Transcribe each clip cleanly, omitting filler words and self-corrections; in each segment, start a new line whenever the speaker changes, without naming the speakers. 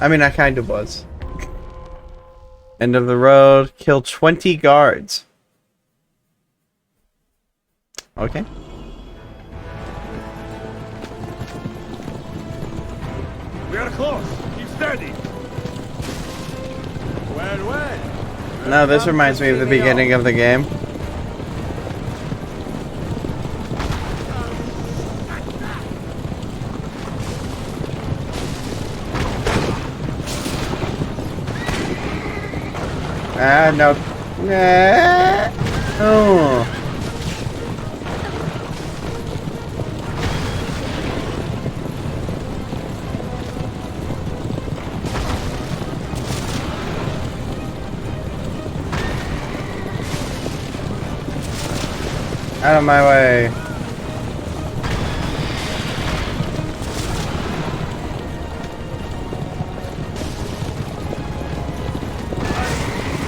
I mean, I kind of was. End of the road. Kill 20 guards. Okay.
We are close. Keep steady. Well.
No, this reminds me of the beginning of the game. Ah, no. Nah. Oh. Out of my way.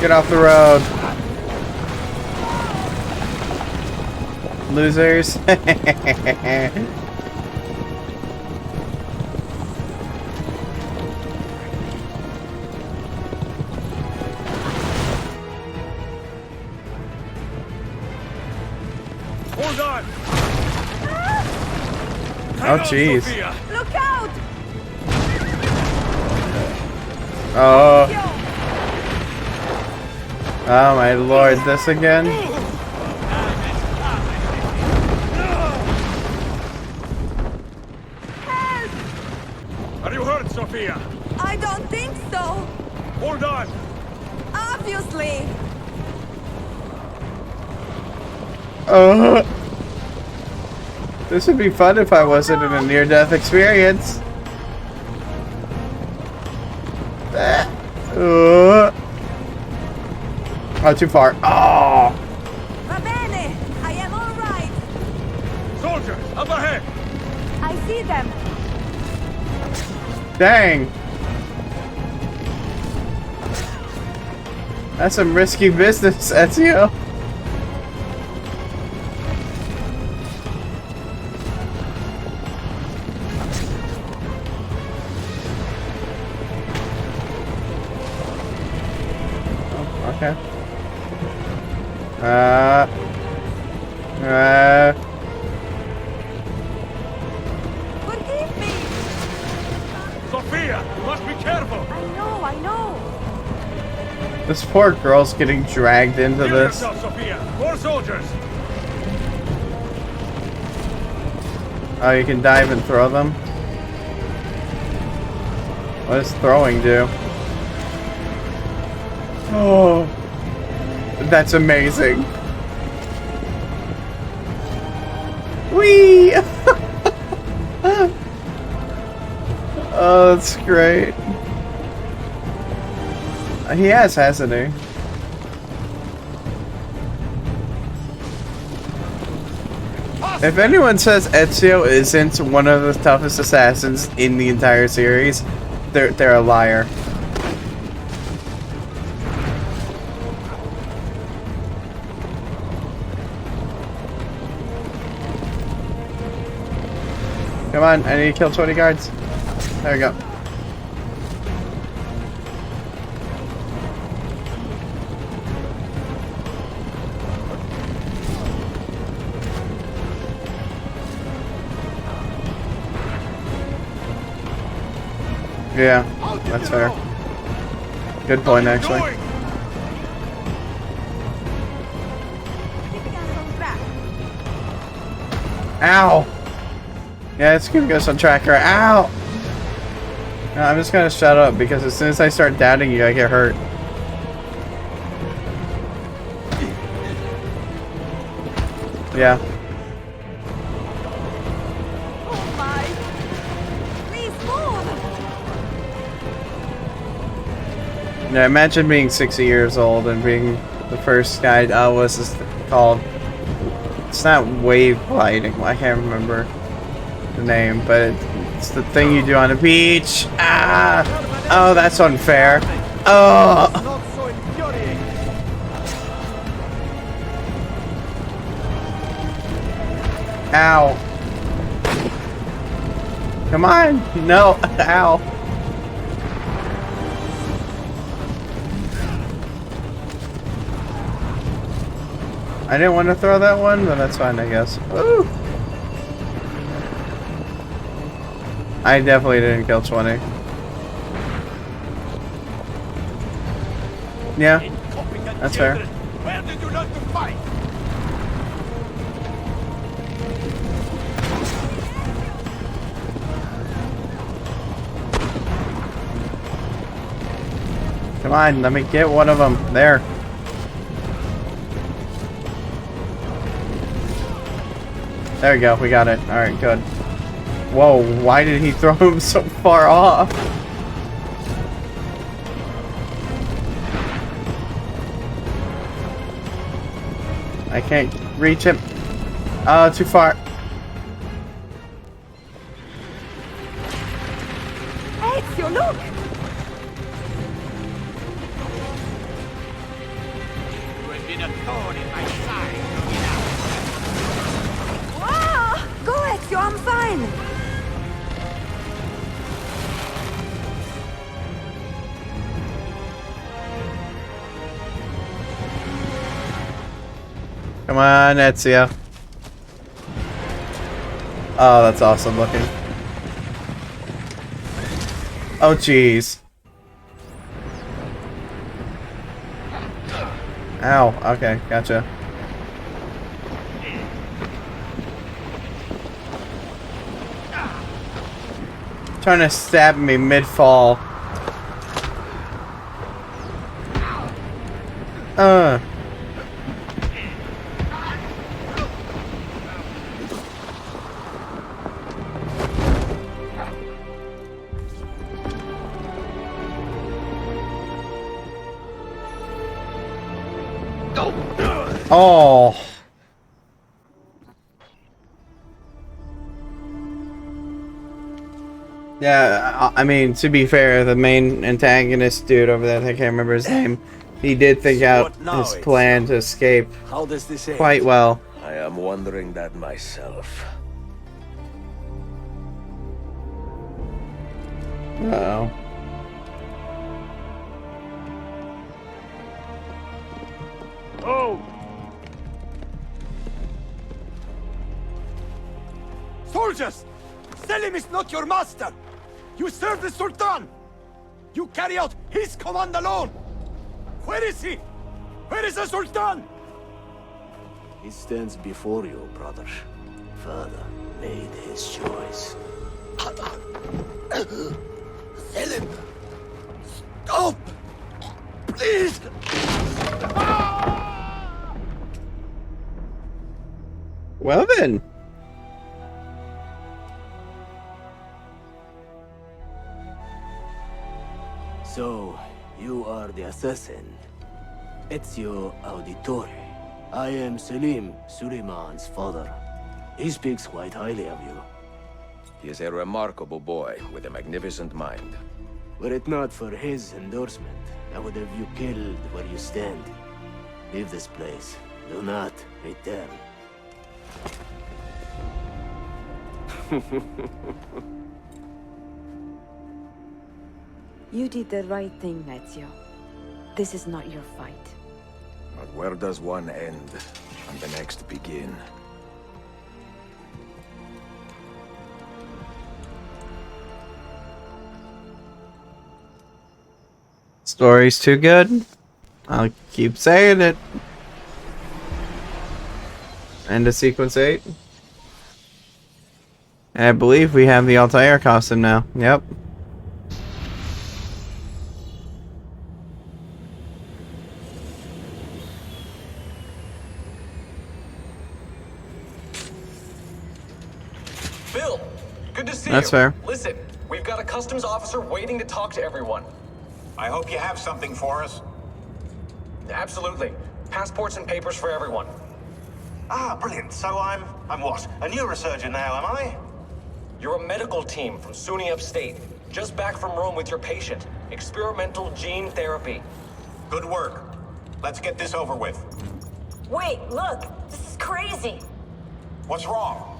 Get off the road. Losers.
Hold on.
Oh, jeez.
Look out!
Oh. Oh my lord, this again?
Help!
Are you hurt, Sophia?
I don't think so.
Hold on.
Obviously.
This would be fun if I wasn't in a near-death experience. Oh, too far. Oh!
Va bene. I am all right.
Soldiers, up ahead.
I see them.
Dang. That's some risky business, Ezio. Oh, okay.
Forgive me.
Sophia, you must be careful.
I know.
This poor girl's getting dragged into
Heal
this.
yourself, Sophia. More soldiers.
Oh, you can dive and throw them? What does throwing do? Oh, that's amazing. Whee! Oh, that's great. He hasn't he? If anyone says Ezio isn't one of the toughest assassins in the entire series, they're a liar. Come on, I need to kill 20 guards. There we go. Yeah, that's fair. Good point, actually.
Keeping us on track.
Ow! Yeah, it's gonna go some tracker. Ow! No, I'm just gonna shut up because as soon as I start doubting you, I get hurt. Yeah.
Oh my. Please move.
Now imagine being 60 years old and being the first guy. What's this called? It's not wave gliding. I can't remember the name, but it's the thing you do on the beach. Ah! Oh, that's unfair. Oh!
Not so infuriating.
Ow! Come on! No! Ow! I didn't want to throw that one, but that's fine, I guess. Woo! I definitely didn't kill 20. Yeah, that's fair.
Where did you learn to fight?
Come on, let me get one of them. There. There we go, we got it. Alright, good. Whoa, why did he throw him so far off? I can't reach him. Oh, too far.
Ezio, look!
You have been a thorn in my side.
Wow! Go, Ezio, I'm fine!
Come on, Ezio. Oh, that's awesome looking. Oh, jeez. Ow, okay, gotcha. Trying to stab me mid-fall. Oh. Yeah, I mean, to be fair, the main antagonist dude over there, I can't remember his name, he did think out his plan to escape
How does this end?
quite well.
I am wondering that myself.
Uh-oh.
Oh! Soldiers! Selim is not your master! You serve the Sultan! You carry out his command alone! Where is he? Where is the Sultan?
He stands before you, brother. Father made his choice.
Selim! Stop! Please!
Well then.
So, you are the assassin. Ezio Auditore. I am Selim, Suleiman's father. He speaks quite highly of you.
He is a remarkable boy with a magnificent mind.
Were it not for his endorsement, I would have you killed where you stand. Leave this place. Do not return.
You did the right thing, Ezio. This is not your fight.
But where does one end and the next begin?
Story's too good. I'll keep saying it. End of sequence 8. And I believe we have the Altair costume now. Yep.
Bill, good to see you.
That's fair.
Listen, we've got a customs officer waiting to talk to everyone.
I hope you have something for us.
Absolutely. Passports and papers for everyone.
Ah, brilliant. So I'm what? A neurosurgeon now, am I?
You're a medical team from SUNY Upstate. Just back from Rome with your patient. Experimental gene therapy.
Good work. Let's get this over with.
Wait, look! This is crazy!
What's wrong?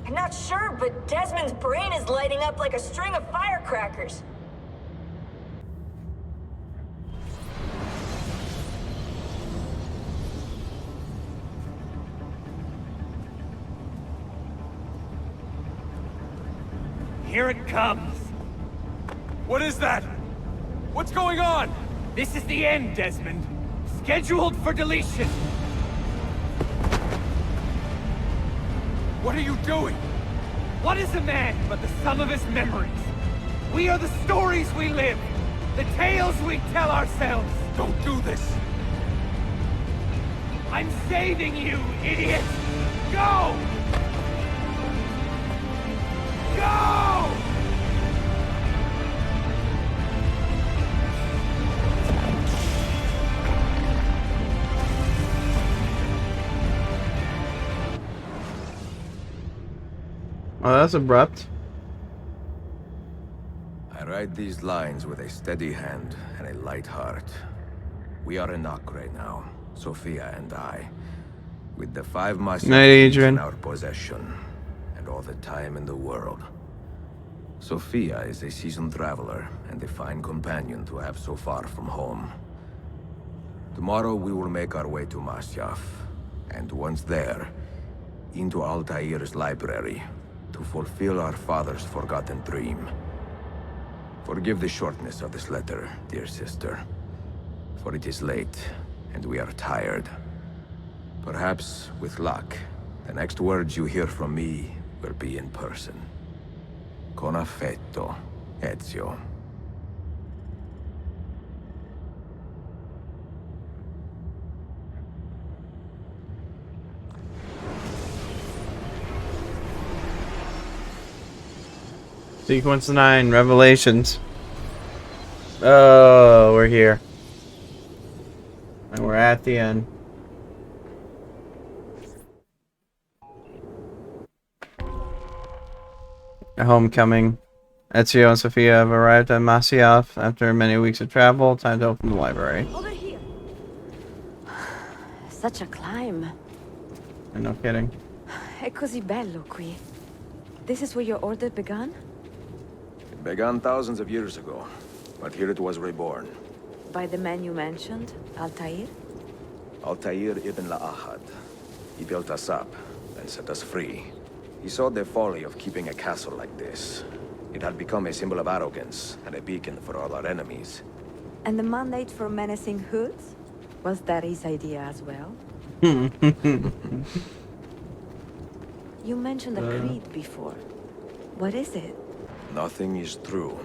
I'm not sure, but Desmond's brain is lighting up like a string of firecrackers.
Here it comes. What is that? What's going on? This is the end, Desmond. Scheduled for deletion. What are you doing? What is a man but the sum of his memories? We are the stories we live, the tales we tell ourselves. Don't do this. I'm saving you, idiot! Go! Go!
Oh, that's abrupt.
I write these lines with a steady hand and a light heart. We are in Acre now, Sophia and I, with the 5
Night,
musketeers
Adrian.
in our possession, and all the time in the world. Sophia is a seasoned traveler and a fine companion to have so far from home. Tomorrow we will make our way to Masyaf, and once there, into Altair's library, to fulfill our father's forgotten dream. Forgive the shortness of this letter, dear sister, for it is late, and we are tired. Perhaps, with luck, the next words you hear from me will be in person. Con affetto, Ezio.
Sequence 9, Revelations. Oh, we're here. And we're at the end. A homecoming. Ezio and Sophia have arrived at Masyaf after many weeks of travel. Time to open the library.
Over here. Such a climb.
And no kidding.
È così bello qui. This is where your order began?
It began thousands of years ago, but here it was reborn.
By the man you mentioned, Altair?
Altair ibn La'ahad. He built us up and set us free. He saw the folly of keeping a castle like this. It had become a symbol of arrogance and a beacon for all our enemies.
And the mandate for menacing hoods? Was that his idea as well? You mentioned a creed before. What is it?
Nothing is true.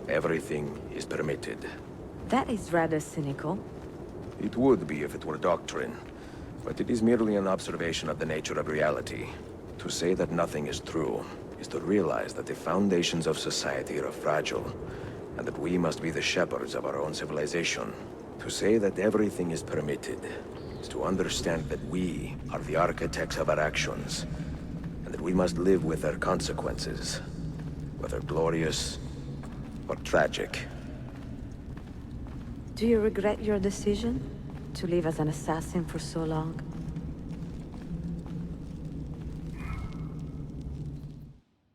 Everything is permitted.
That is rather cynical.
It would be if it were doctrine, but it is merely an observation of the nature of reality. To say that nothing is true is to realize that the foundations of society are fragile, and that we must be the shepherds of our own civilization. To say that everything is permitted is to understand that we are the architects of our actions, and that we must live with their consequences, whether glorious or tragic.
Do you regret your decision to live as an assassin for so long?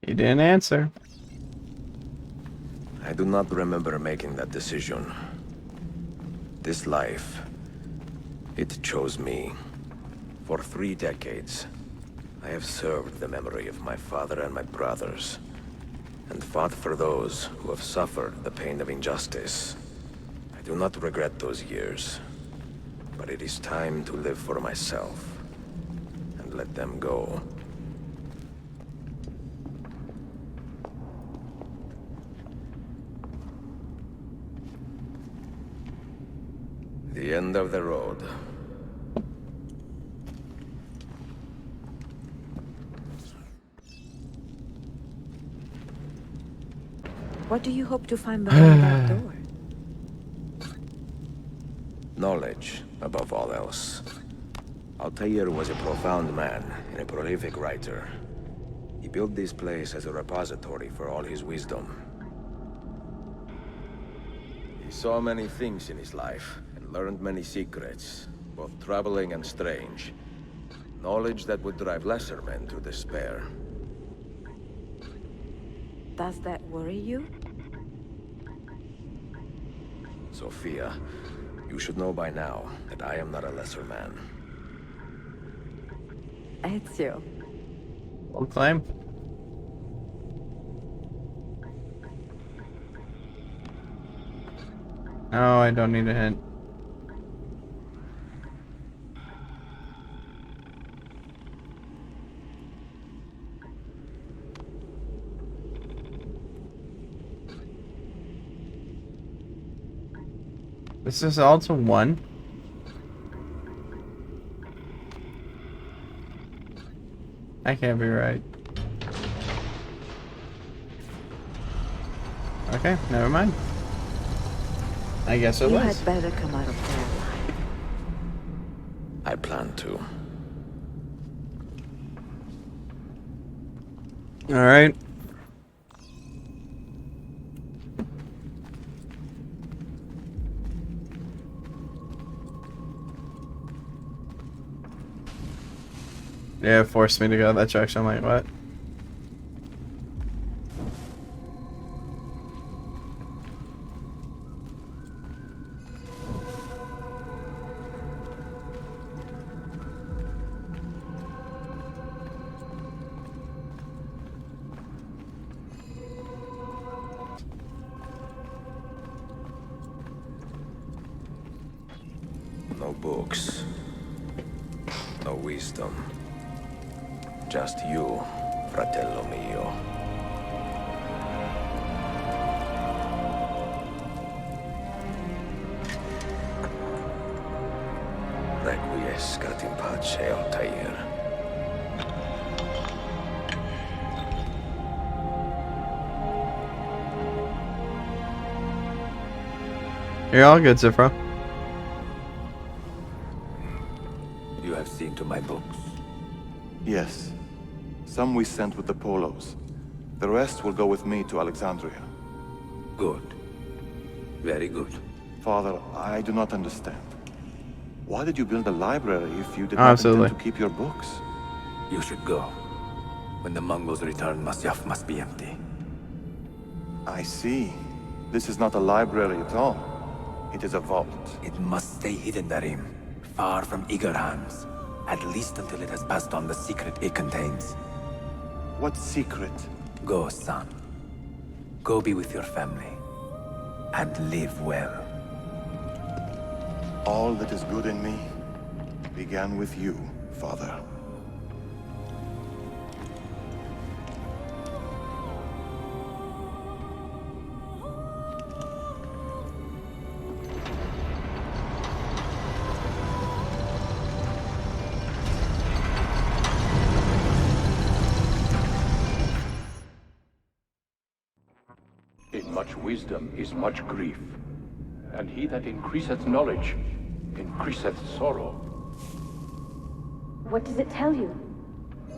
You didn't answer.
I do not remember making that decision. This life, it chose me. For 3 decades, I have served the memory of my father and my brothers, and fought for those who have suffered the pain of injustice. I do not regret those years, but it is time to live for myself, and let them go. The end of the road.
What do you hope to find behind that door?
Knowledge, above all else. Altair was a profound man and a prolific writer. He built this place as a repository for all his wisdom. He saw many things in his life, and learned many secrets, both troubling and strange. Knowledge that would drive lesser men to despair.
Does that worry you?
Sophia, you should know by now that I am not a lesser man.
Ezio.
Bold claim. No, I don't need a hint. This is all to 1. I can't be right. Okay, never mind. I guess it
You
was.
had better come out of there alive.
I plan to.
Alright. Yeah, it forced me to go that direction. I'm like, what?
No books. No wisdom. Just you, fratello mio. Requiescat in pace, Altair.
You're all good, Zifra.
You have seen to my books.
Yes. Some we sent with the Polos. The rest will go with me to Alexandria.
Good. Very good.
Father, I do not understand. Why did you build a library if you did
Oh,
not
absolutely.
intend to keep your books?
You should go. When the Mongols return, Masyaf must be empty.
I see. This is not a library at all. It is a vault.
It must stay hidden, Darim. Far from eager hands. At least until it has passed on the secret it contains.
What secret?
Go, son. Go be with your family. And live well.
All that is good in me began with you, Father.
In much wisdom is much grief, and he that increaseth knowledge increaseth sorrow.
What does it tell you?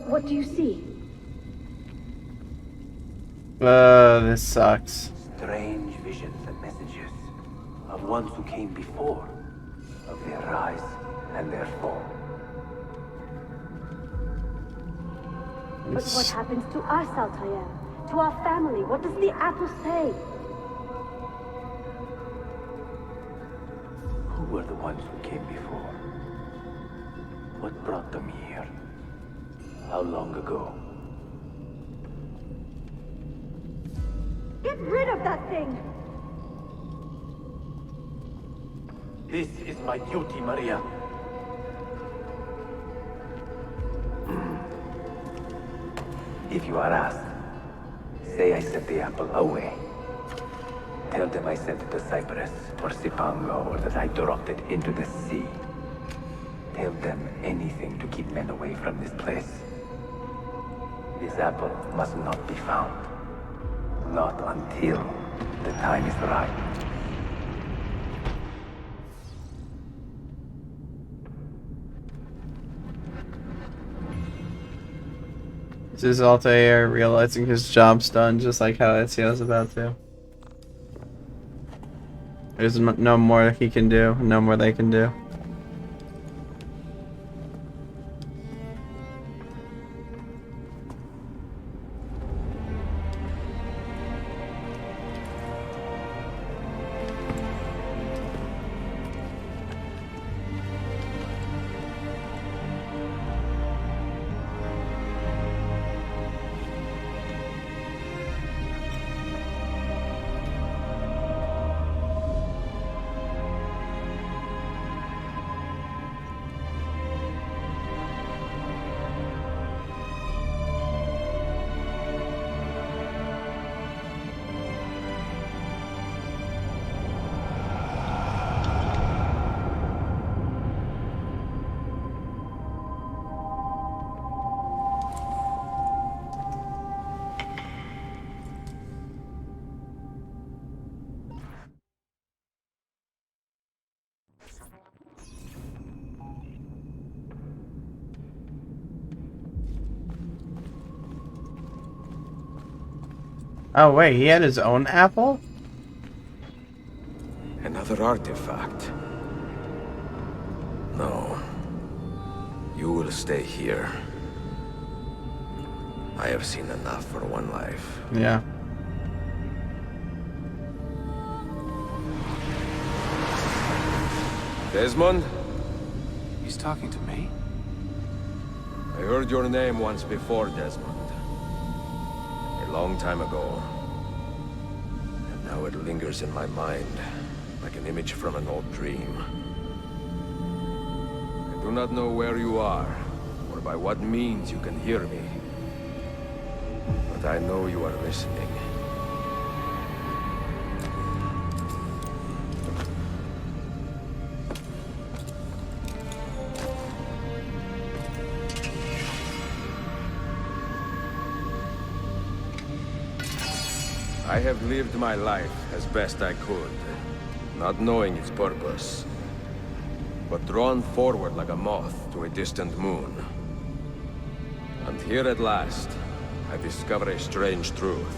What do you see?
This sucks.
Strange visions and messages of ones who came before, of their rise and their fall.
But what happens to us, Altair? To our family? What does the apple say?
Who were the ones who came before? What brought them here? How long ago?
Get rid of that thing!
This is my duty, Maria. If you are asked, say I sent the apple away. Tell them I sent it to Cyprus, or Cipango, or that I dropped it into the sea. Tell them anything to keep men away from this place. This apple must not be found. Not until the time is right.
This is Altair realizing his job's done, just like how Ezio's about to. There's no more he can do, no more they can do. Oh wait, he had his own apple?
Another artifact. No. You will stay here. I have seen enough for one life.
Yeah.
Desmond?
He's talking to me?
I heard your name once before, Desmond. A long time ago. And now it lingers in my mind, like an image from an old dream. I do not know where you are, or by what means you can hear me. But I know you are listening. I have lived my life as best I could, not knowing its purpose, but drawn forward like a moth to a distant moon. And here at last, I discover a strange truth.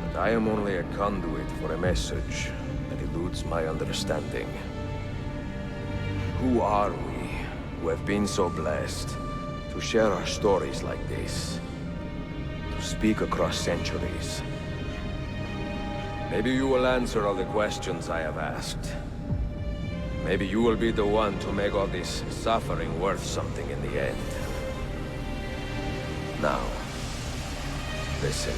That I am only a conduit for a message that eludes my understanding. Who are we, who have been so blessed, to share our stories like this? Speak across centuries. Maybe you will answer all the questions I have asked. Maybe you will be the one to make all this suffering worth something in the end. Now, listen.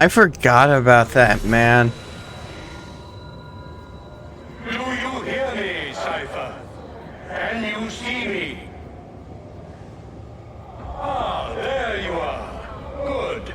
I forgot about that, man.
Do you hear me, Cypher? Can you see me? Ah, there you are. Good.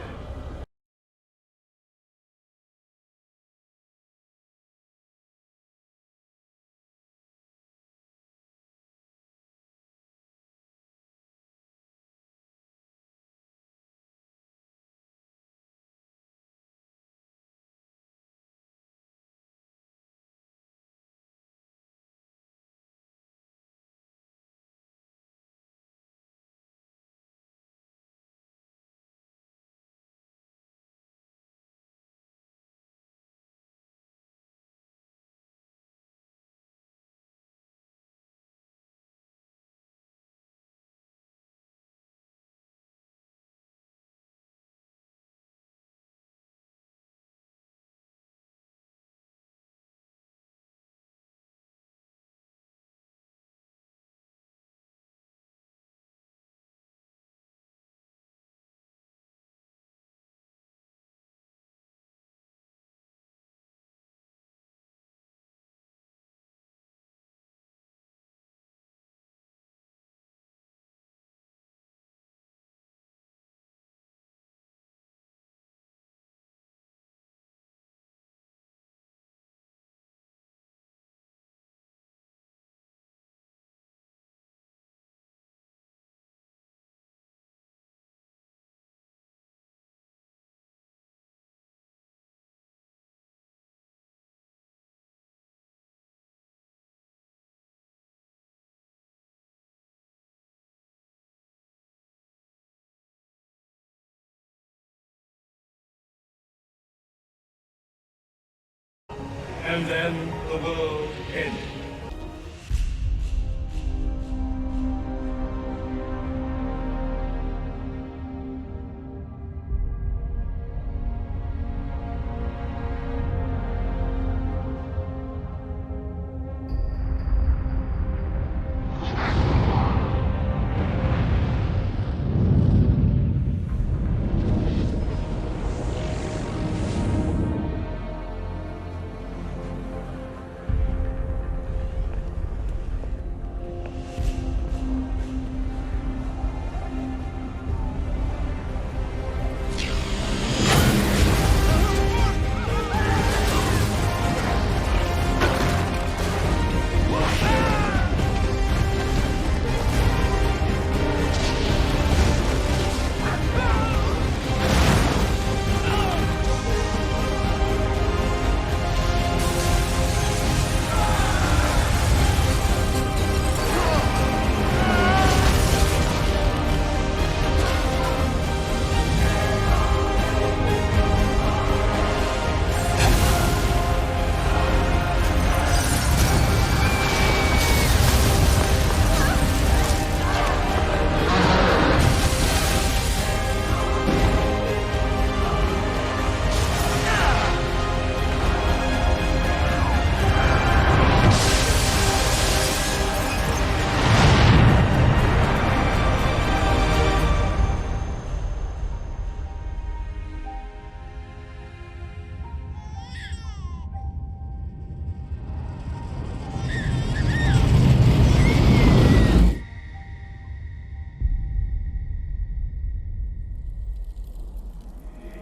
And then the world ended.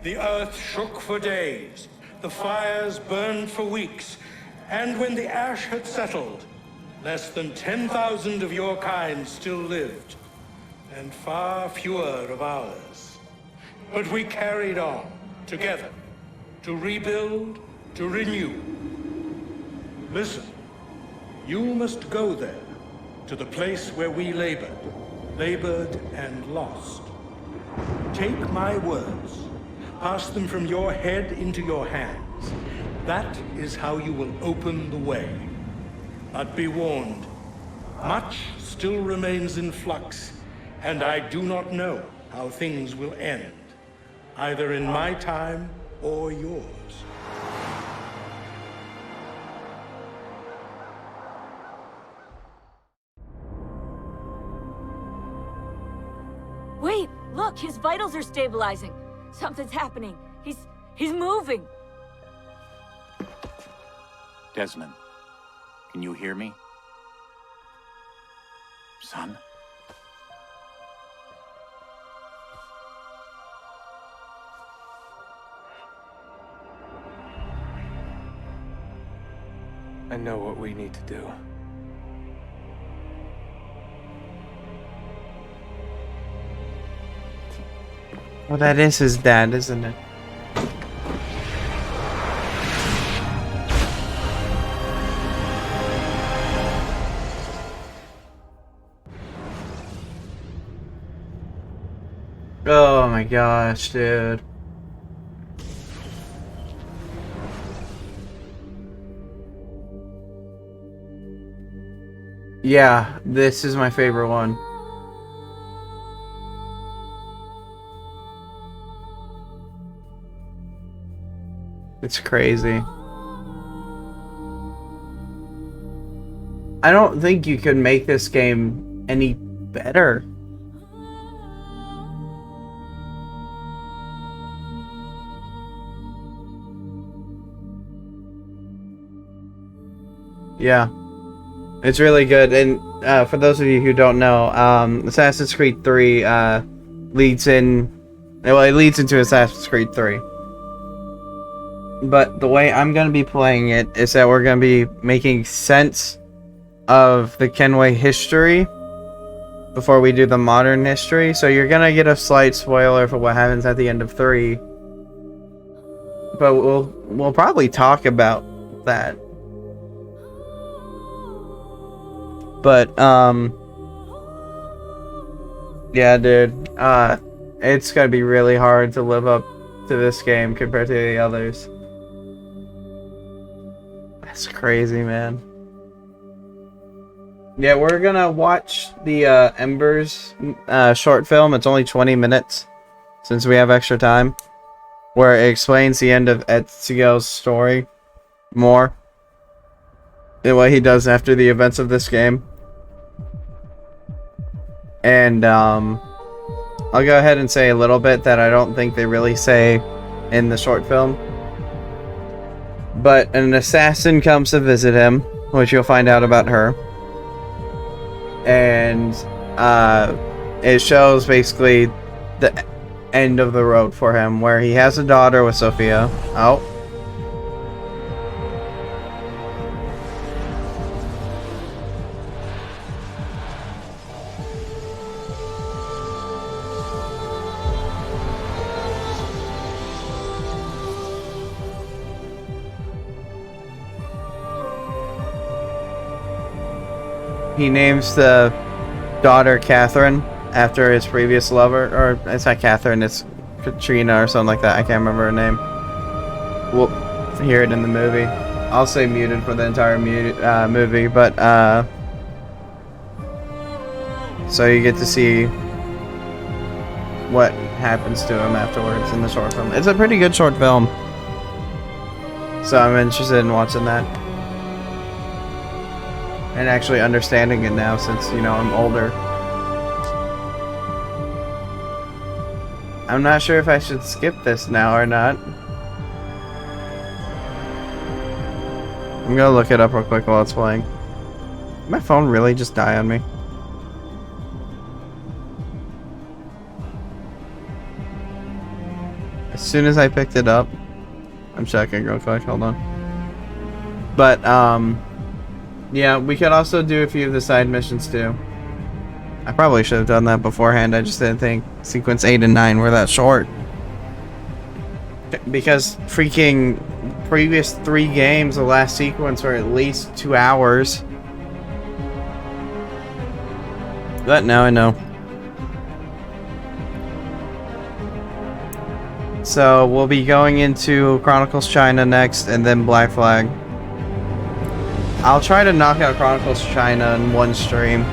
The earth shook for days, the fires burned for weeks, and when the ash had settled, less than 10,000 of your kind still lived, and far fewer of ours. But we carried on, together, to rebuild, to renew. Listen, you must go there, to the place where we labored and lost. Take my words. Pass them from your head into your hands. That is how you will open the way. But be warned, much still remains in flux, and I do not know how things will end, either in my time or yours.
Wait, look, his vitals are stabilizing. Something's happening. He's moving.
Desmond, can you hear me? Son?
I know what we need to do.
Well, that is his dad, isn't it? Oh my gosh, dude. Yeah, this is my favorite one. It's crazy. I don't think you could make this game any better. Yeah, it's really good. And for those of you who don't know, Assassin's Creed 3 leads into Assassin's Creed 3. But the way I'm going to be playing it is that we're going to be making sense of the Kenway history before we do the modern history. So you're going to get a slight spoiler for what happens at the end of 3. But we'll probably talk about that. But yeah, dude, it's going to be really hard to live up to this game compared to the others. That's crazy, man. Yeah, we're gonna watch the Embers short film. It's only 20 minutes, since we have extra time, where it explains the end of Ezio's story more, and what he does after the events of this game. And I'll go ahead and say a little bit that I don't think they really say in the short film. But an assassin comes to visit him, which you'll find out about her. And it shows basically the end of the road for him, where he has a daughter with Sophia. Oh. He names the daughter Catherine after his previous lover, or it's not Catherine, it's Katrina or something like that. I can't remember her name. We'll hear it in the movie. I'll say muted for the entire movie, but so you get to see what happens to him afterwards in the short film. It's a pretty good short film, so I'm interested in watching that. And actually understanding it now, since, you know, I'm older. I'm not sure if I should skip this now or not. I'm gonna look it up real quick while it's playing. Did my phone really just die on me? As soon as I picked it up, I'm checking real quick. Hold on. But yeah, we could also do a few of the side missions too. I probably should have done that beforehand. I just didn't think sequence 8 and 9 were that short. Because freaking previous 3 games, the last sequence were at least 2 hours. But now I know. So we'll be going into Chronicles China next and then Black Flag. I'll try to knock out Chronicles China in one stream.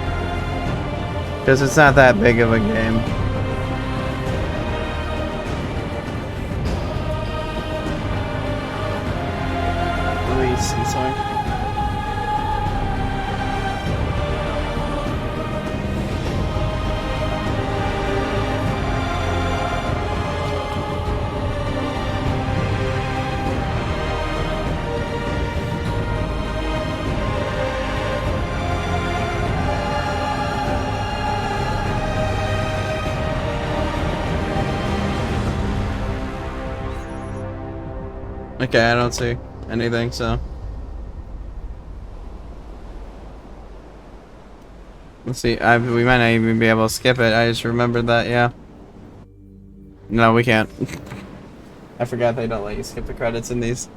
Because it's not that big of a game. Release and so. Okay, I don't see anything, so. Let's see, we might not even be able to skip it. I just remembered that, yeah. No, we can't. I forgot they don't let you skip the credits in these.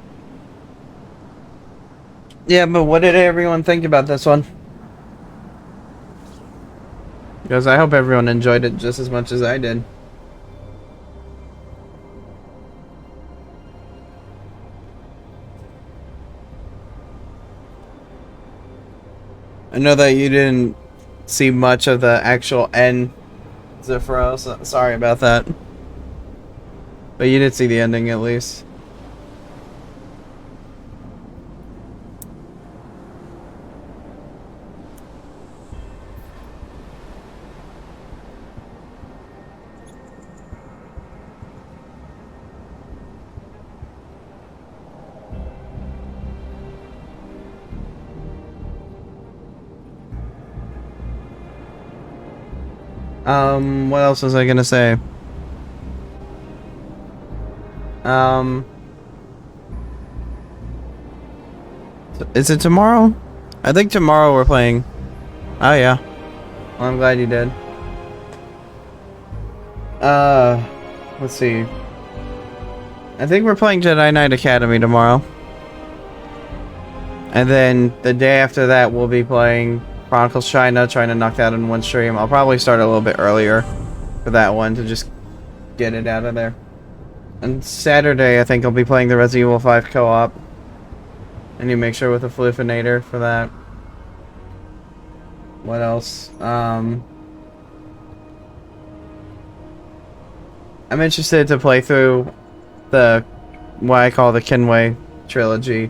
Yeah, but what did everyone think about this one? Because I hope everyone enjoyed it just as much as I did. I know that you didn't see much of the actual end, Zephyro, so sorry about that. But you did see the ending at least. What else was I gonna say? Is it tomorrow? I think tomorrow we're playing. Oh yeah. Well, I'm glad you did. Let's see. I think we're playing Jedi Knight Academy tomorrow. And then the day after that we'll be playing Chronicles China, trying to knock that in one stream. I'll probably start a little bit earlier for that one to just get it out of there. And Saturday, I think I'll be playing the Resident Evil 5 co-op. And you make sure with a Flufinator for that. What else? I'm interested to play through the what I call the Kenway trilogy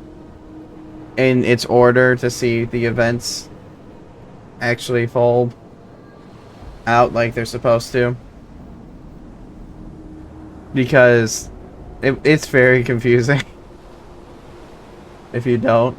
in its order to see the events actually fold out like they're supposed to, because it's very confusing if you don't.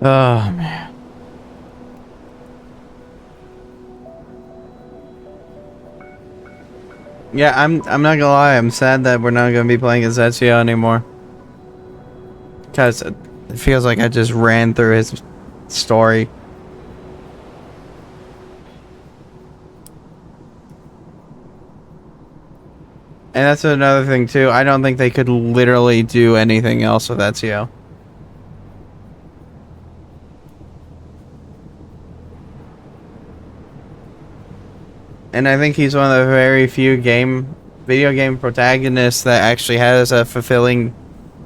Oh man. Yeah, I'm not gonna lie, I'm sad that we're not gonna be playing as Ezio anymore. Because it feels like I just ran through his story. And that's another thing too, I don't think they could literally do anything else with Ezio. And I think he's one of the very few video game protagonists that actually has a fulfilling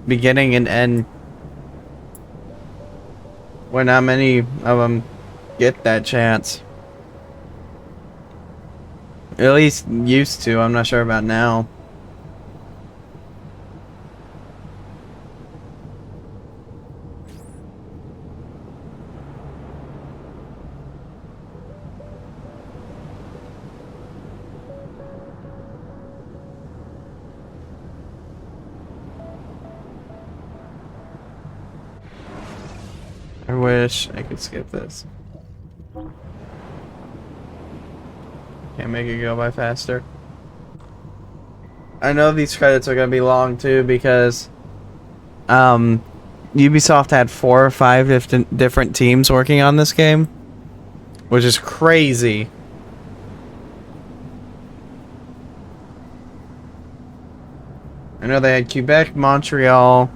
beginning and end. Where not many of them get that chance. At least used to. I'm not sure about now. I wish I could skip this. Can't make it go by faster. I know these credits are gonna be long too because Ubisoft had 4 or 5 different teams working on this game, which is crazy. I know they had Quebec, Montreal,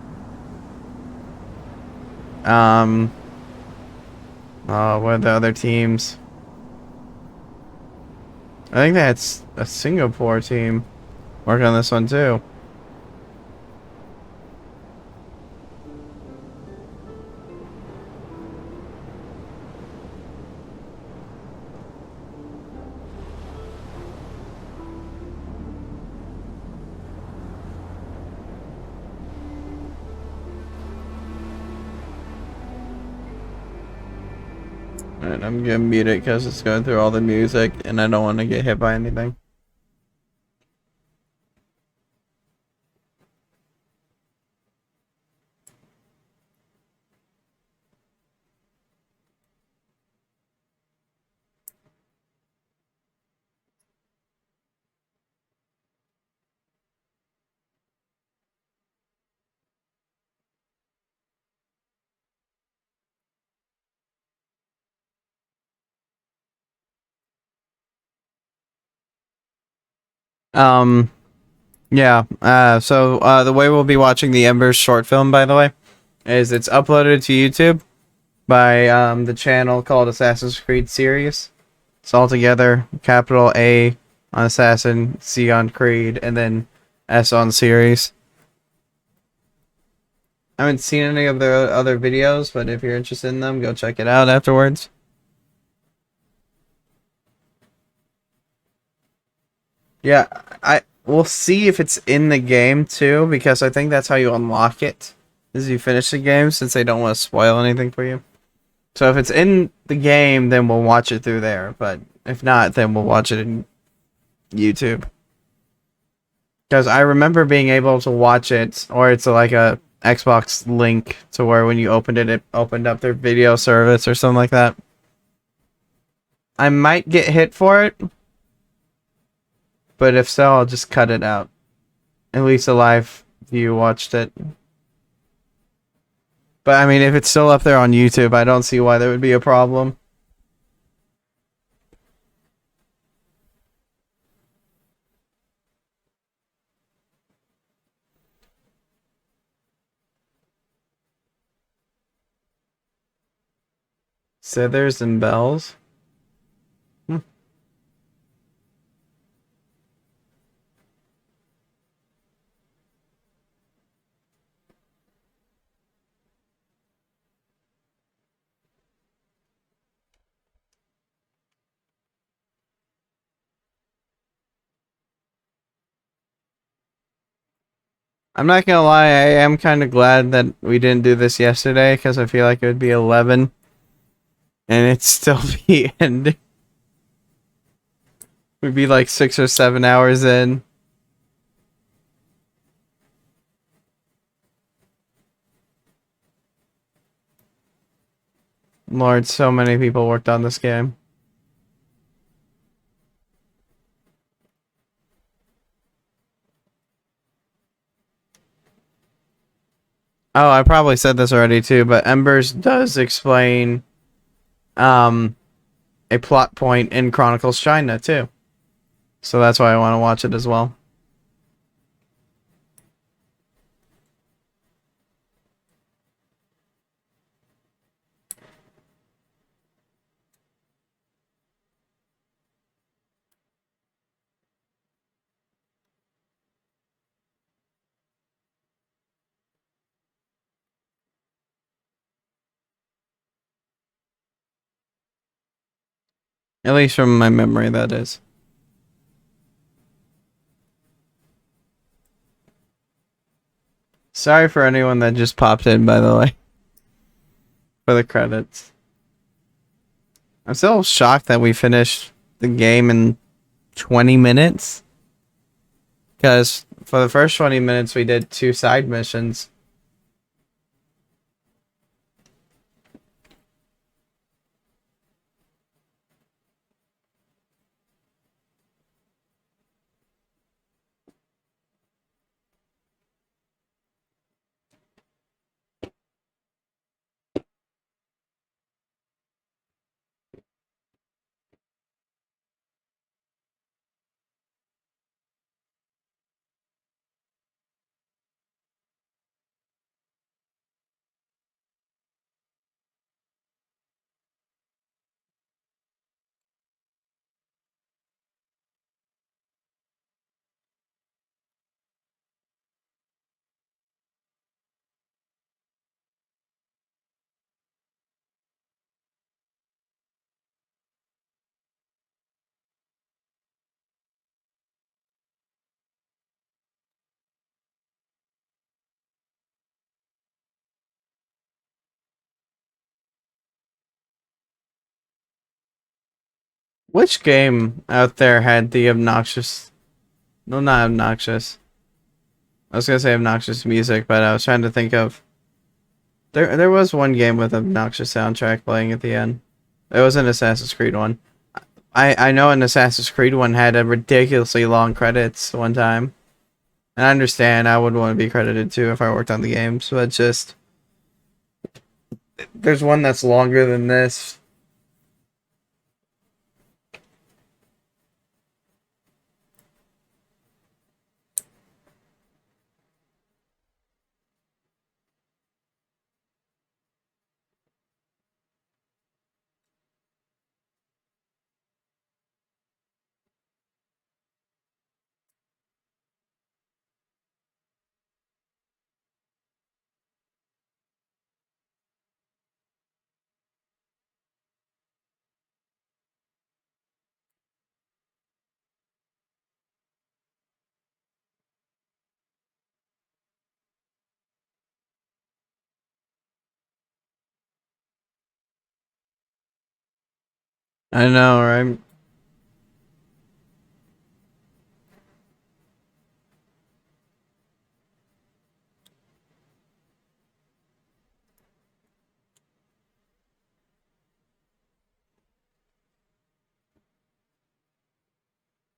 what are the other teams? I think they had a Singapore team working on this one too. Alright, I'm gonna mute it because it's going through all the music and I don't want to get hit by anything. Yeah, the way we'll be watching the Embers short film, by the way, is it's uploaded to YouTube by, the channel called Assassin's Creed Series. It's all together, capital A on Assassin, C on Creed, and then S on Series. I haven't seen any of their other videos, but if you're interested in them, go check it out afterwards. Yeah, we'll see if it's in the game too, because I think that's how you unlock it, is you finish the game, since they don't want to spoil anything for you. So if it's in the game, then we'll watch it through there, but if not, then we'll watch it in YouTube. Because I remember being able to watch it, or it's like a Xbox link to where when you opened it, it opened up their video service or something like that. I might get hit for it, but if so, I'll just cut it out. At least a live view watched it. But I mean, if it's still up there on YouTube, I don't see why there would be a problem. Cithers and bells? I'm not gonna lie, I am kind of glad that we didn't do this yesterday, because I feel like it would be 11. And it'd still be ending. We'd be like 6 or 7 hours in. Lord, so many people worked on this game. Oh, I probably said this already too, but Embers does explain a plot point in Chronicles China too. So that's why I want to watch it as well. At least from my memory, that is. Sorry for anyone that just popped in, by the way. For the credits. I'm still shocked that we finished the game in 20 minutes. Because for the first 20 minutes, we did 2 side missions. Which game out there had the obnoxious... No, not obnoxious. I was gonna say obnoxious music, but I was trying to think of... There was one game with obnoxious soundtrack playing at the end. It was an Assassin's Creed one. I know an Assassin's Creed one had a ridiculously long credits one time. And I understand I would want to be credited too if I worked on the games, but just... There's one that's longer than this. I know, right?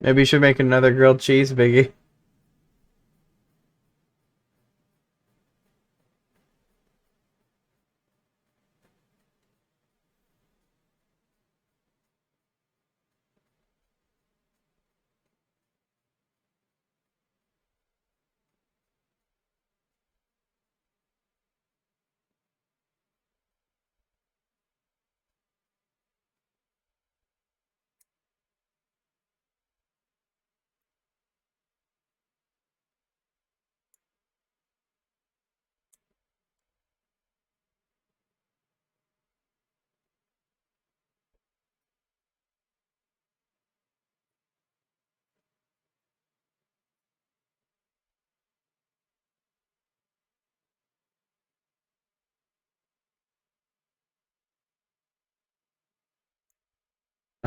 Maybe you should make another grilled cheese biggie.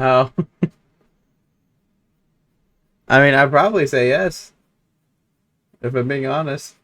Oh. I mean, I'd probably say yes. If I'm being honest.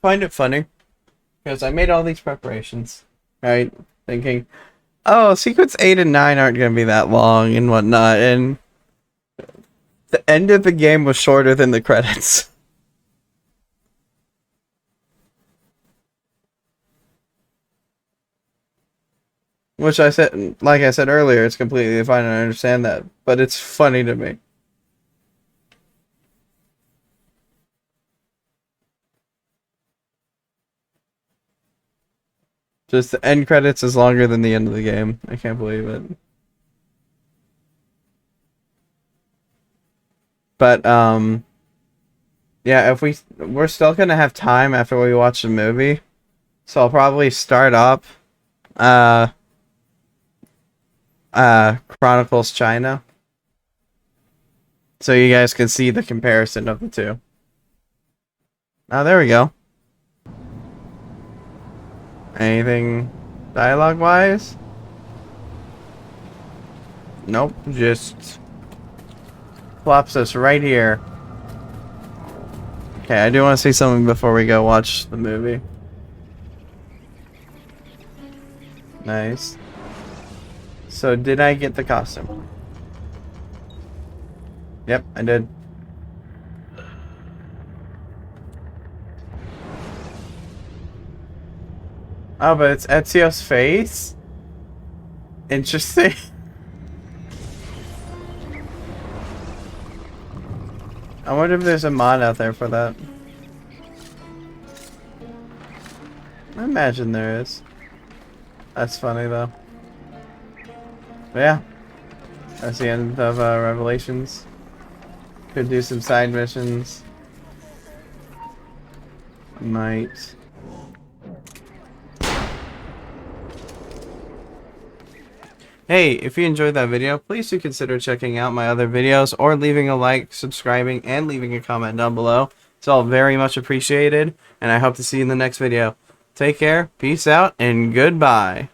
find it funny because I made all these preparations, right? Thinking, oh, sequence 8 and 9 aren't going to be that long and whatnot, and the end of the game was shorter than the credits. Which I said, like I said earlier, it's completely fine, and I understand that, but it's funny to me. Just the end credits is longer than the end of the game. I can't believe it. But, yeah, if we're still gonna have time after we watch the movie, so I'll probably start up, Chronicles China, so you guys can see the comparison of the two. Oh, there we go. Anything dialogue-wise? Nope, just plops us right here. Okay, I do want to see something before we go watch the movie. Nice. So, did I get the costume? Yep, I did. Oh, but it's Ezio's face? Interesting. I wonder if there's a mod out there for that. I imagine there is. That's funny though. But yeah. That's the end of Revelations. Could do some side missions. Might. Hey, if you enjoyed that video, please do consider checking out my other videos or leaving a like, subscribing, and leaving a comment down below. It's all very much appreciated, and I hope to see you in the next video. Take care, peace out, and goodbye.